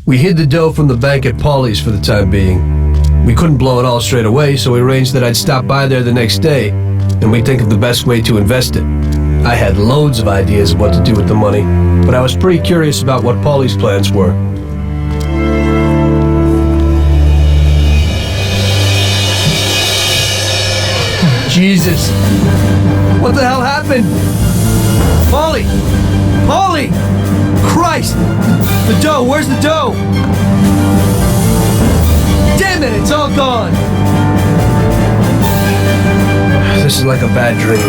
We hid the dough from the bank at Paulie's for the time being. We couldn't blow it all straight away, so we arranged that I'd stop by there the next day, and we'd think of the best way to invest it. I had loads of ideas of what to do with the money, but I was pretty curious about what Paulie's plans were. Jesus! What the hell happened? Paulie! Paulie! Christ! The dough! Where's the dough? Damn it! It's all gone! This is like a bad dream.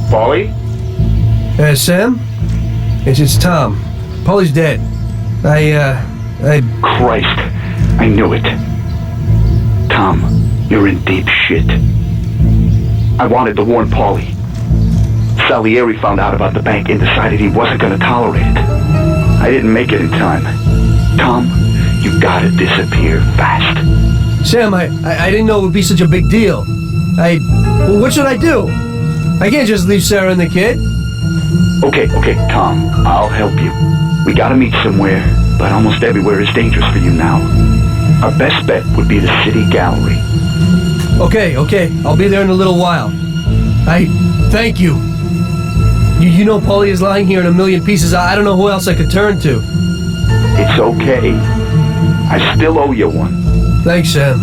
Paulie? Sam? It's Tom. Paulie's dead. Christ, I knew it. Tom, you're in deep shit. I wanted to warn Paulie. Salieri found out about the bank and decided he wasn't going to tolerate it. I didn't make it in time. Tom, you gotta disappear fast. Sam, I didn't know it would be such a big deal. Well, what should I do? I can't just leave Sarah and the kid. Okay, Tom, I'll help you. We gotta meet somewhere, but almost everywhere is dangerous for you now. Our best bet would be the city gallery. Okay, I'll be there in a little while. Thank you. You know Paulie is lying here in a million pieces. I don't know who else I could turn to. It's okay. I still owe you one. Thanks, Sam.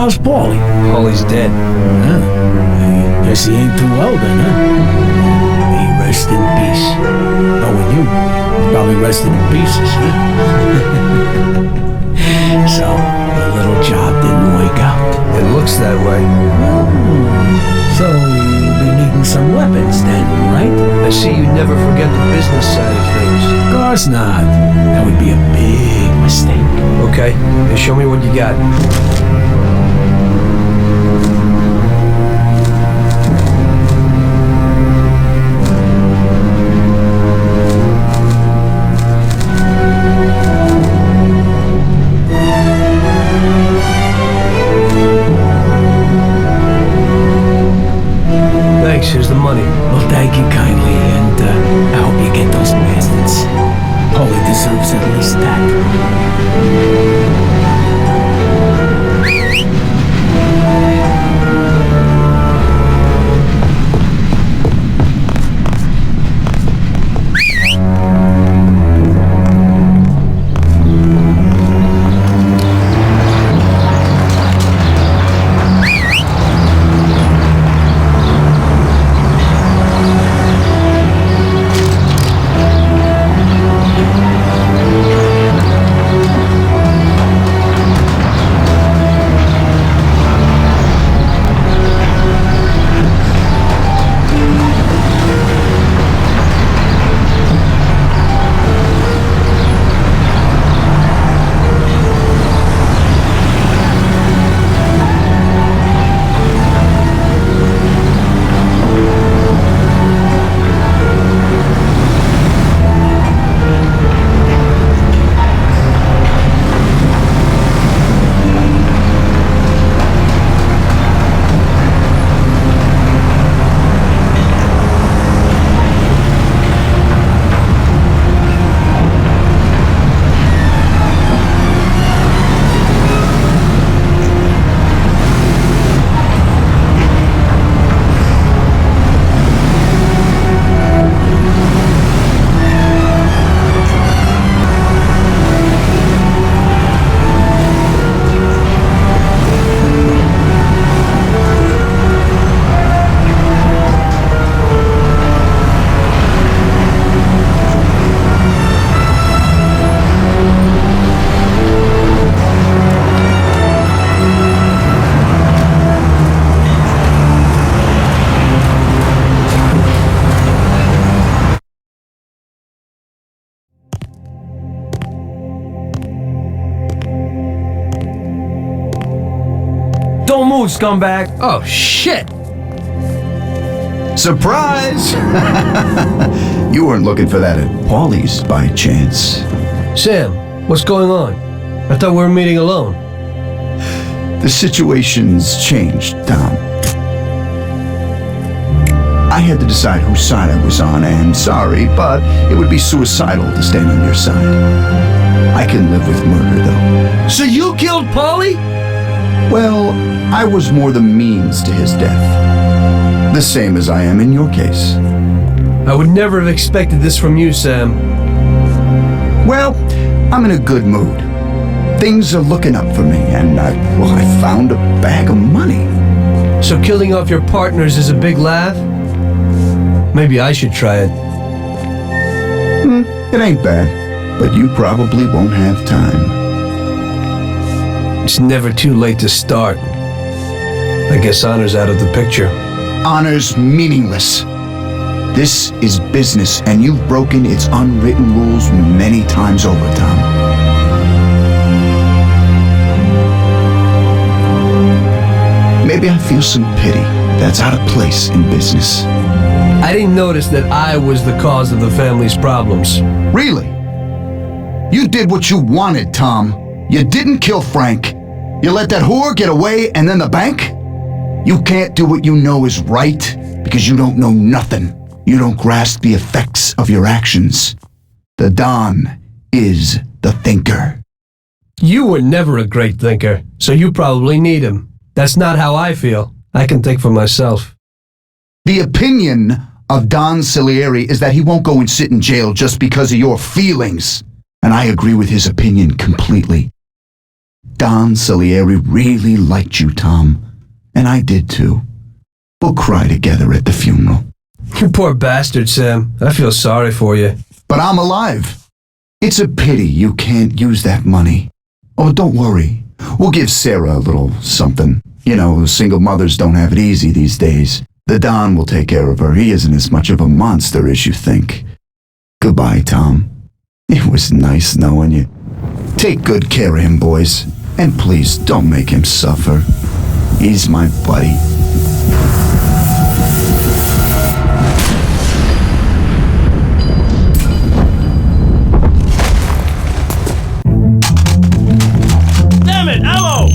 How's Paulie? Paulie's dead. Huh? I guess he ain't too well then, huh? May he rest in peace. Knowing you, he's probably resting in pieces, huh? So, the little job didn't work out. It looks that way. So, you'll be needing some weapons then, right? I see you never forget the business side of things. Of course not. That would be a big mistake. Okay, then show me what you got. Thanks, here's the money. Well, thank you kindly, and I hope you get those bastards. Paulie deserves at least that. move, scumbag. Oh, shit! Surprise! You weren't looking for that at Paulie's by chance. Sam, what's going on? I thought we were meeting alone. The situation's changed, Tom. I had to decide whose side I was on, and sorry, but it would be suicidal to stand on your side. I can live with murder, though. So you killed Paulie? Well, I was more the means to his death. The same as I am in your case. I would never have expected this from you, Sam. Well, I'm in a good mood. Things are looking up for me, and I found a bag of money. So killing off your partners is a big laugh? Maybe I should try it. It ain't bad, but you probably won't have time. It's never too late to start. I guess honor's out of the picture. Honor's meaningless. This is business, and you've broken its unwritten rules many times over, Tom. Maybe I feel some pity that's out of place in business. I didn't notice that I was the cause of the family's problems. Really? You did what you wanted, Tom. You didn't kill Frank. You let that whore get away, and then the bank? You can't do what you know is right because you don't know nothing. You don't grasp the effects of your actions. The Don is the thinker. You were never a great thinker, so you probably need him. That's not how I feel. I can think for myself. The opinion of Don Salieri is that he won't go and sit in jail just because of your feelings. And I agree with his opinion completely. Don Salieri really liked you, Tom. And I did too. We'll cry together at the funeral. You poor bastard, Sam. I feel sorry for you. But I'm alive. It's a pity you can't use that money. Oh, don't worry. We'll give Sarah a little something. You know, single mothers don't have it easy these days. The Don will take care of her. He isn't as much of a monster as you think. Goodbye, Tom. It was nice knowing you. Take good care of him, boys. And please don't make him suffer. He's my buddy. Damn it, ammo!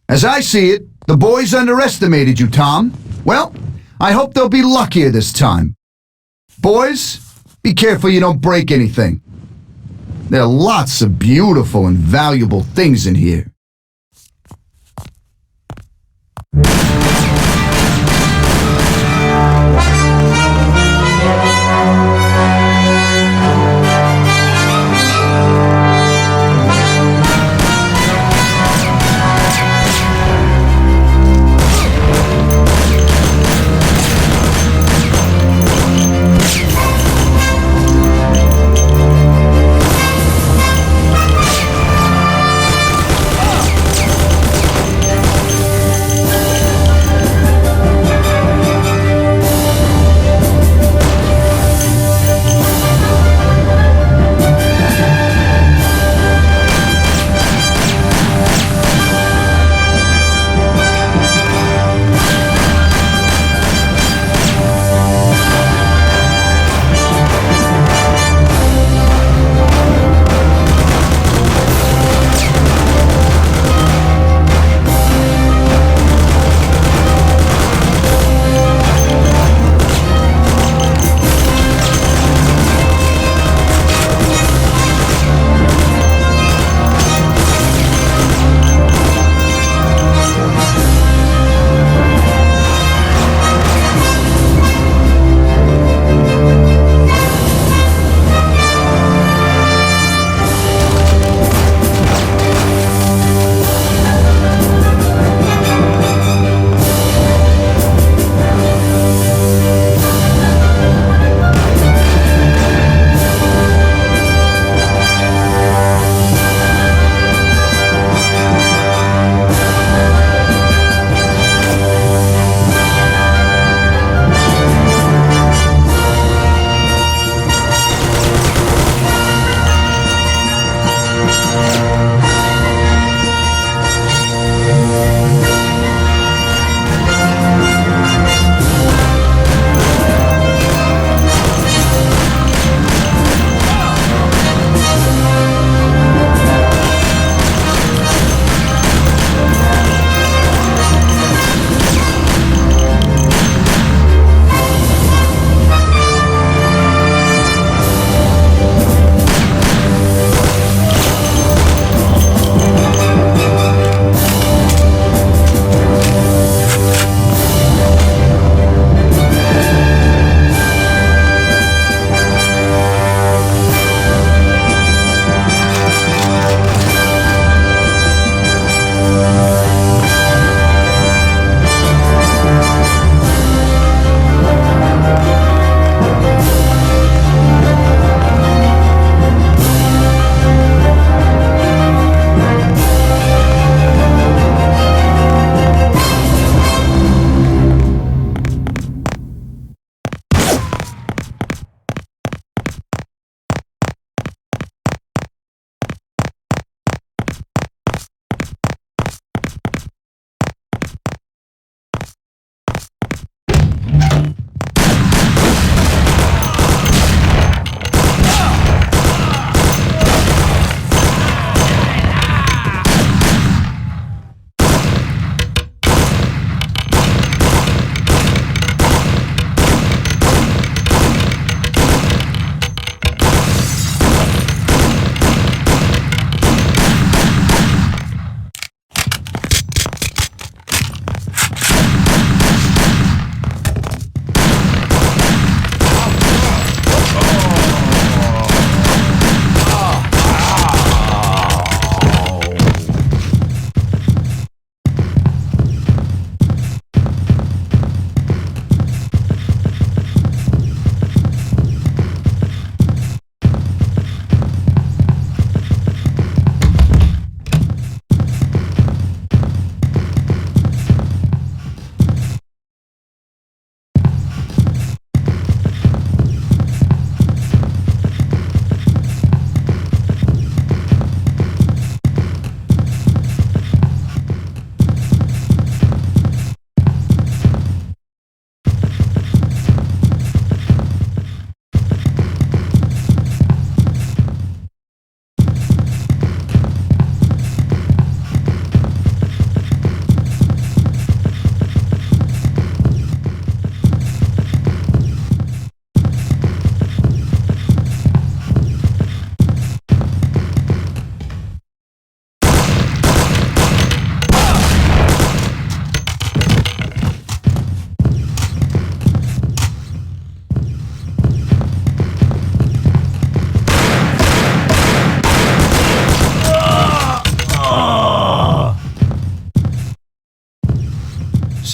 As I see it, the boys underestimated you, Tom. Well, I hope they'll be luckier this time. Boys, be careful you don't break anything. There are lots of beautiful and valuable things in here.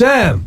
Sam!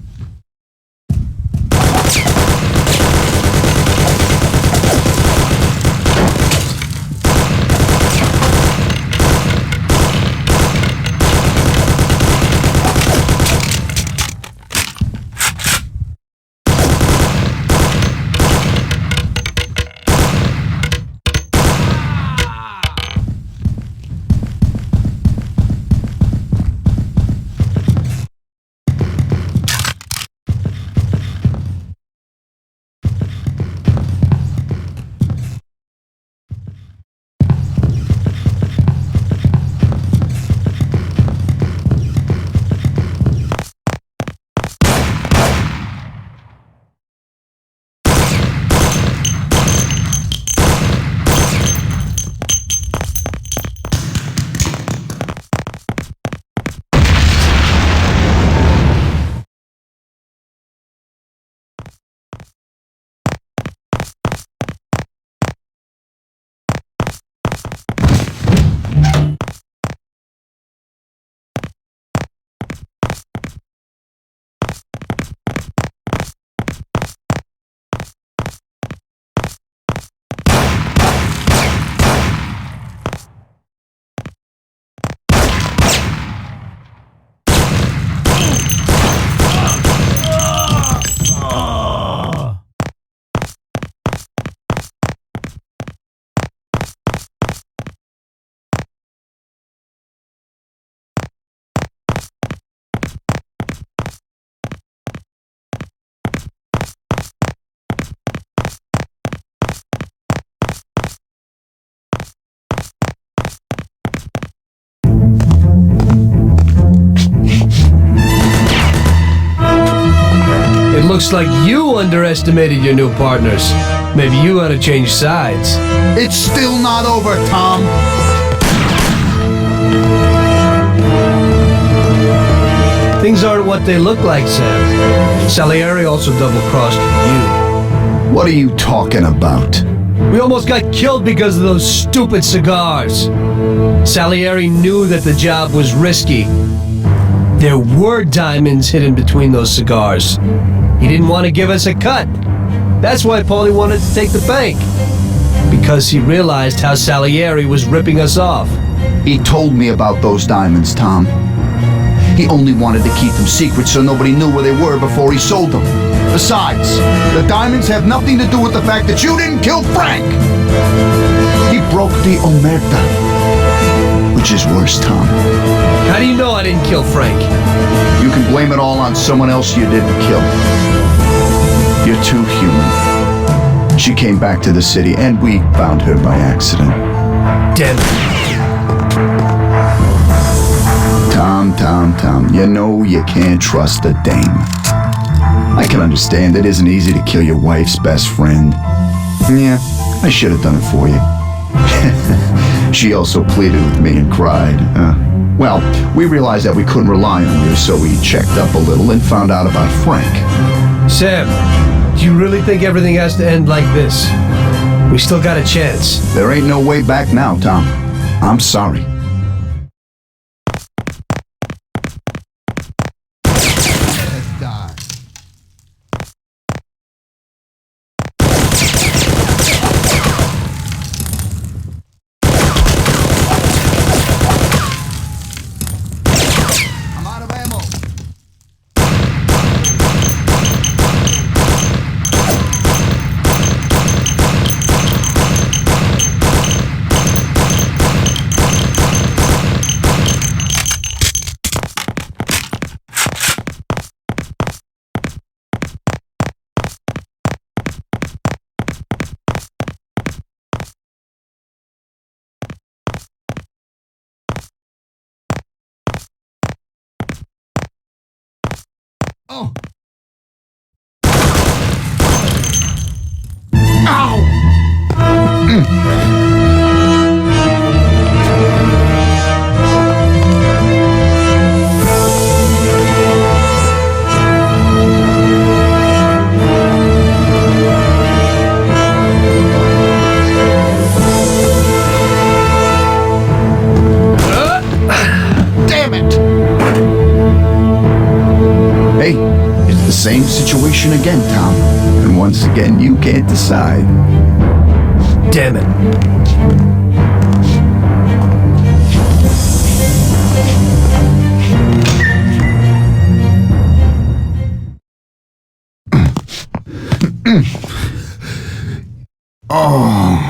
Looks like you underestimated your new partners. Maybe you ought to change sides. It's still not over, Tom. Things aren't what they look like, Sam. Salieri also double-crossed you. What are you talking about? We almost got killed because of those stupid cigars. Salieri knew that the job was risky. There were diamonds hidden between those cigars. He didn't want to give us a cut. That's why Paulie wanted to take the bank. Because he realized how Salieri was ripping us off. He told me about those diamonds, Tom. He only wanted to keep them secret so nobody knew where they were before he sold them. Besides, the diamonds have nothing to do with the fact that you didn't kill Frank. He broke the omerta. Which is worse, Tom. How do you know I didn't kill Frank? You can blame it all on someone else you didn't kill. You're too human. She came back to the city, and we found her by accident. Damn it. Tom, you know you can't trust a dame. I can understand it isn't easy to kill your wife's best friend. Yeah, I should have done it for you. She also pleaded with me and cried. Well, we realized that we couldn't rely on you, so we checked up a little and found out about Frank. Sam, do you really think everything has to end like this? We still got a chance. There ain't no way back now, Tom. I'm sorry. Oh. Ow! Damn it! Hey. situation again, Tom. And once again, you can't decide. Damn it. Oh.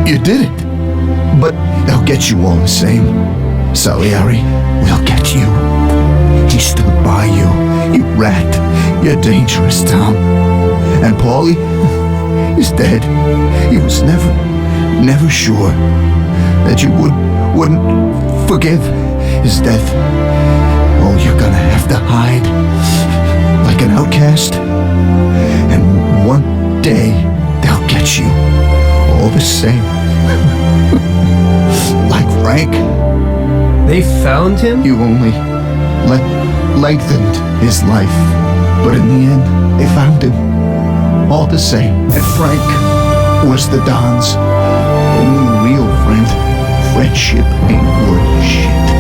You did it. But they'll get you all the same. Salieri, they'll get you. He stood by you. You rat. You're dangerous, Tom. And Paulie, he's dead. He was never sure that you wouldn't forgive his death. Oh, you're gonna have to hide like an outcast. And one day, they'll get you. All the same. Like Frank. They found him? You only lengthened his life. But in the end, they found him. All the same. And Frank was the Don's only real friend. Friendship ain't worth shit.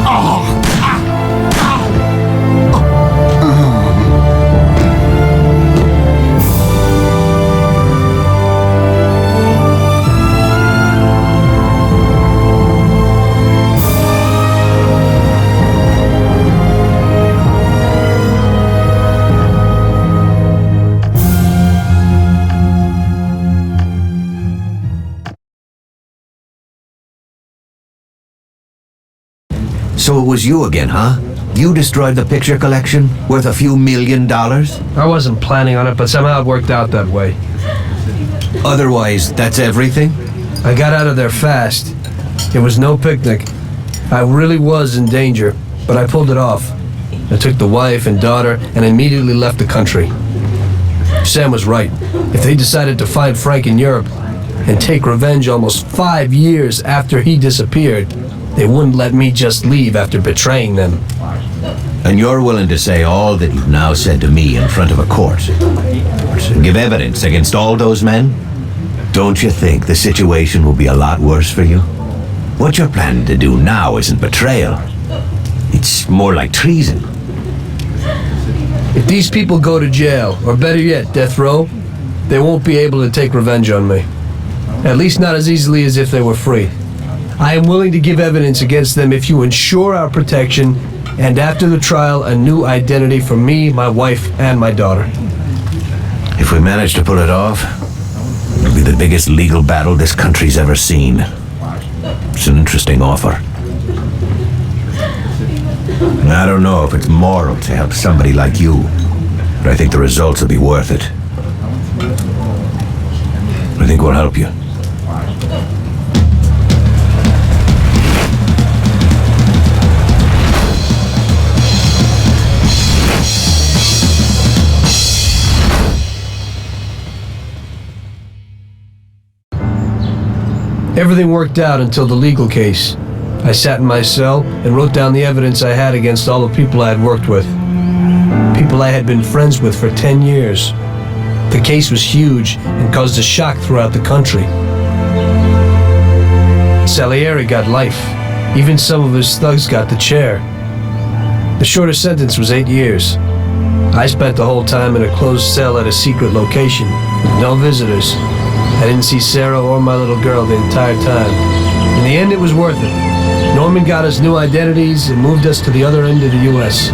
Oh! So it was you again, huh? You destroyed the picture collection worth a few $1 million? I wasn't planning on it, but somehow it worked out that way. Otherwise, that's everything? I got out of there fast. It was no picnic. I really was in danger, but I pulled it off. I took the wife and daughter and immediately left the country. Sam was right. If they decided to find Frank in Europe and take revenge almost 5 years after he disappeared, they wouldn't let me just leave after betraying them. And you're willing to say all that you've now said to me in front of a court? Give evidence against all those men? Don't you think the situation will be a lot worse for you? What you're planning to do now isn't betrayal. It's more like treason. If these people go to jail, or better yet, death row, they won't be able to take revenge on me. At least not as easily as if they were free. I am willing to give evidence against them if you ensure our protection, and after the trial, a new identity for me, my wife, and my daughter. If we manage to pull it off, it'll be the biggest legal battle this country's ever seen. It's an interesting offer. I don't know if it's moral to help somebody like you, but I think the results will be worth it. I think we'll help you. Everything worked out until the legal case. I sat in my cell and wrote down the evidence I had against all the people I had worked with. People I had been friends with for 10 years. The case was huge and caused a shock throughout the country. Salieri got life. Even some of his thugs got the chair. The shortest sentence was 8 years. I spent the whole time in a closed cell at a secret location, with no visitors. I didn't see Sarah or my little girl the entire time. In the end, it was worth it. Norman got us new identities and moved us to the other end of the U.S.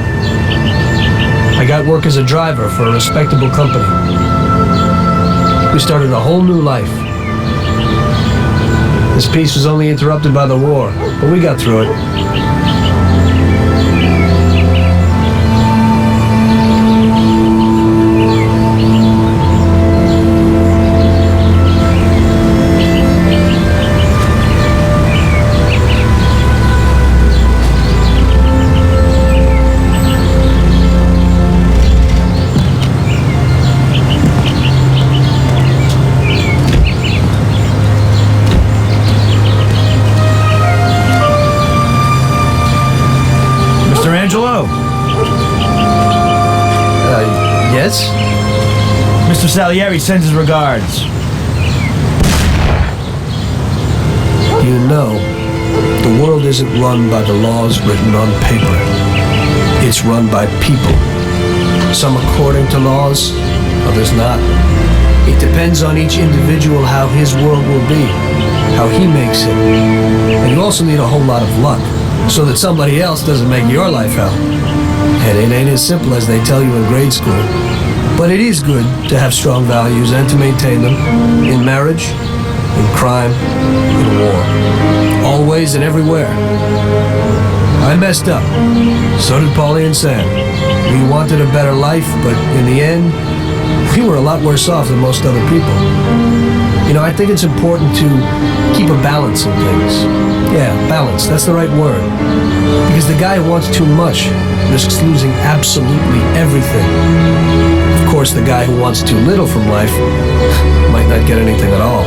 I got work as a driver for a respectable company. We started a whole new life. This peace was only interrupted by the war, but we got through it. Salieri sends his regards. You know, the world isn't run by the laws written on paper. It's run by people. Some according to laws, others not. It depends on each individual how his world will be, how he makes it. And you also need a whole lot of luck, so that somebody else doesn't make your life hell. And it ain't as simple as they tell you in grade school. But it is good to have strong values and to maintain them in marriage, in crime, in war. Always and everywhere. I messed up. So did Paulie and Sam. We wanted a better life, but in the end, we were a lot worse off than most other people. You know, I think it's important to keep a balance in things. Yeah, balance, that's the right word. Because the guy who wants too much risks losing absolutely everything. Of course, the guy who wants too little from life might not get anything at all.